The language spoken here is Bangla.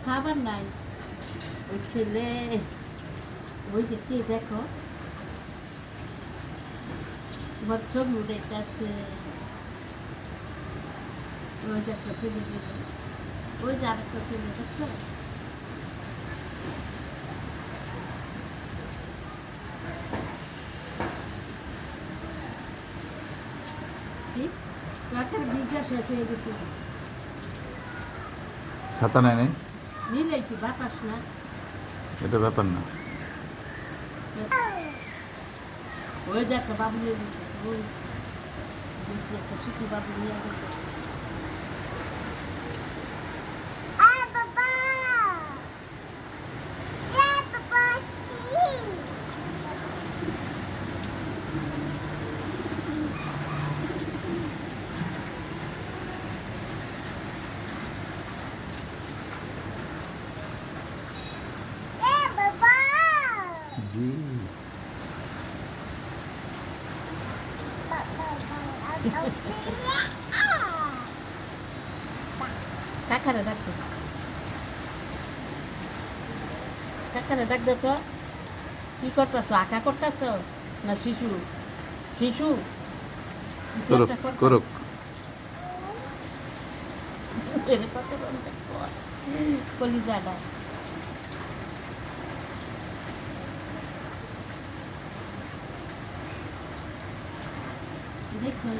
খাবার নাই ওই ছেলে ওই যে কে দেখো হোয়াটসঅ্যাপ দেখতেছে ওই যে একটা ছেলে ওই যে আরেকটা ছেলে দেখছো রাতের বীজা শেষ হয়ে গেছে ছাতা নেয় নাই নিলেই কি বাতাস না এটা ব্যাপার না ওই যে একটা বাবু নিয়ে গেছে ওই একটা শিশু বাবু নিয়ে গেছে জি কাকারে ডাকতো কাকারে ডাক দে তো কি করতেছ আঁকা করতেছ না শিশু শিশু কিছু করুক একটা করতেছ। করুক এরে কত কলিজাটা দেখুন